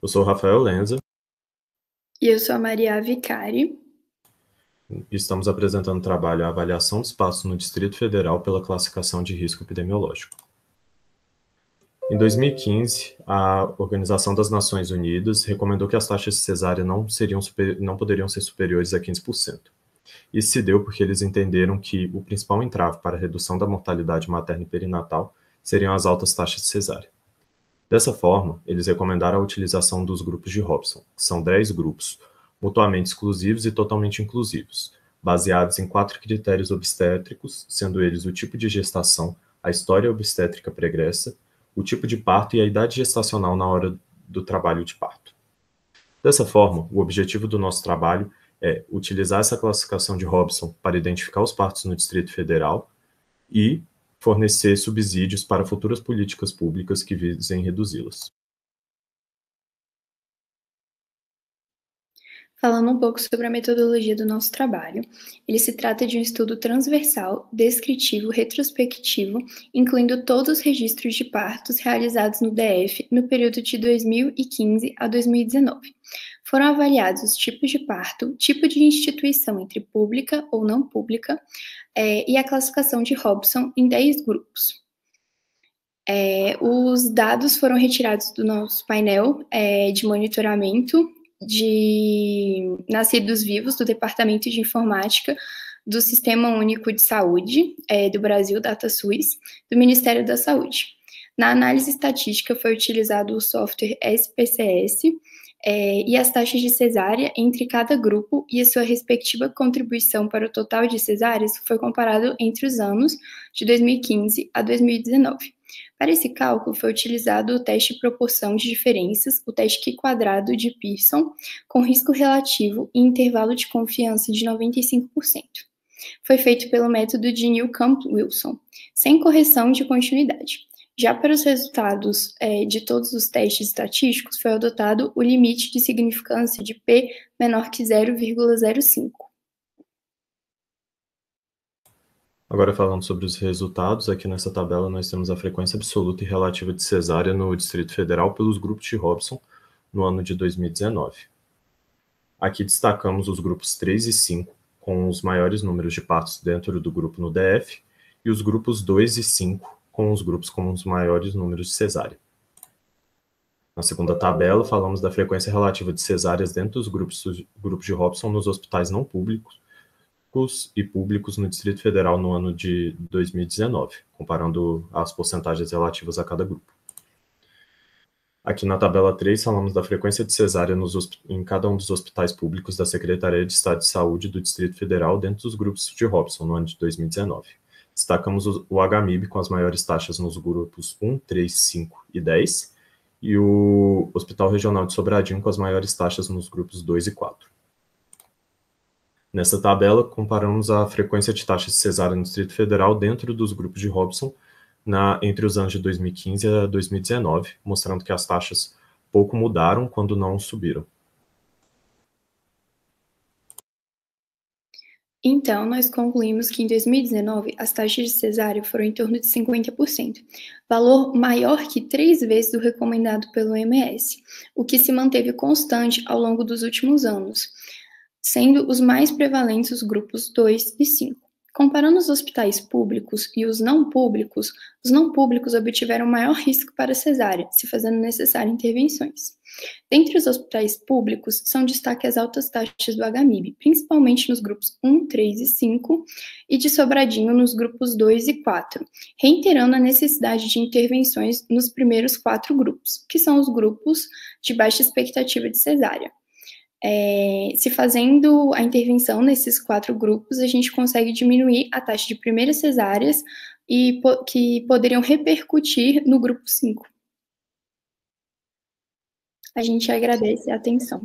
Eu sou o Rafael Lenza E eu sou a Maria Vicari. e estamos apresentando o trabalho A Avaliação dos Passos no Distrito Federal pela Classificação de Risco Epidemiológico. Em 2015, a Organização das Nações Unidas recomendou que as taxas de cesárea não poderiam ser superiores a 15%. Isso se deu porque eles entenderam que o principal entrave para a redução da mortalidade materna e perinatal seriam as altas taxas de cesárea. Dessa forma, eles recomendaram a utilização dos grupos de Hobson, que são 10 grupos, mutuamente exclusivos e totalmente inclusivos, baseados em 4 critérios obstétricos, sendo eles o tipo de gestação, a história obstétrica pregressa, o tipo de parto e a idade gestacional na hora do trabalho de parto. Dessa forma, o objetivo do nosso trabalho é utilizar essa classificação de Hobson para identificar os partos no Distrito Federal e fornecer subsídios para futuras políticas públicas que visem reduzi-las. Falando um pouco sobre a metodologia do nosso trabalho, ele se trata de um estudo transversal, descritivo, retrospectivo, incluindo todos os registros de partos realizados no DF no período de 2015 a 2019. Foram avaliados os tipos de parto, tipo de instituição entre pública ou não pública, e a classificação de Hobson em 10 grupos. Os dados foram retirados do nosso painel de monitoramento de nascidos vivos do Departamento de Informática do Sistema Único de Saúde do Brasil, DataSUS, do Ministério da Saúde. Na análise estatística foi utilizado o software SPCS e as taxas de cesárea entre cada grupo e a sua respectiva contribuição para o total de cesáreas foi comparado entre os anos de 2015 a 2019. Para esse cálculo, foi utilizado o teste de proporção de diferenças, o teste Q-quadrado de Pearson, com risco relativo e intervalo de confiança de 95%. Foi feito pelo método de Newcomb-Wilson, sem correção de continuidade. Já para os resultados de todos os testes estatísticos, foi adotado o limite de significância de P menor que 0,05. Agora, falando sobre os resultados, aqui nessa tabela nós temos a frequência absoluta e relativa de cesárea no Distrito Federal pelos grupos de Hobson no ano de 2019. Aqui destacamos os grupos 3 e 5, com os maiores números de partos dentro do grupo no DF, e os grupos 2 e 5, com os grupos com os maiores números de cesárea. Na segunda tabela, falamos da frequência relativa de cesáreas dentro dos grupos de Hobson nos hospitais não públicos e públicos no Distrito Federal no ano de 2019, comparando as porcentagens relativas a cada grupo. Aqui na tabela 3, falamos da frequência de cesárea em cada um dos hospitais públicos da Secretaria de Estado de Saúde do Distrito Federal dentro dos grupos de Hobson no ano de 2019. Destacamos o HMIB com as maiores taxas nos grupos 1, 3, 5 e 10, e o Hospital Regional de Sobradinho com as maiores taxas nos grupos 2 e 4. Nessa tabela, comparamos a frequência de taxas de cesárea no Distrito Federal dentro dos grupos de Hobson entre os anos de 2015 a 2019, mostrando que as taxas pouco mudaram quando não subiram. Então, nós concluímos que em 2019 as taxas de cesárea foram em torno de 50%, valor maior que 3 vezes o recomendado pelo OMS, o que se manteve constante ao longo dos últimos anos, sendo os mais prevalentes os grupos 2 e 5. Comparando os hospitais públicos e os não públicos obtiveram maior risco para cesárea, se fazendo necessárias intervenções. Dentre os hospitais públicos, são destaque as altas taxas do HMIB, principalmente nos grupos 1, 3 e 5, e de Sobradinho nos grupos 2 e 4, reiterando a necessidade de intervenções nos primeiros 4 grupos, que são os grupos de baixa expectativa de cesárea. Se fazendo a intervenção nesses 4 grupos, a gente consegue diminuir a taxa de primeiras cesáreas e que poderiam repercutir no grupo 5. A gente agradece a atenção.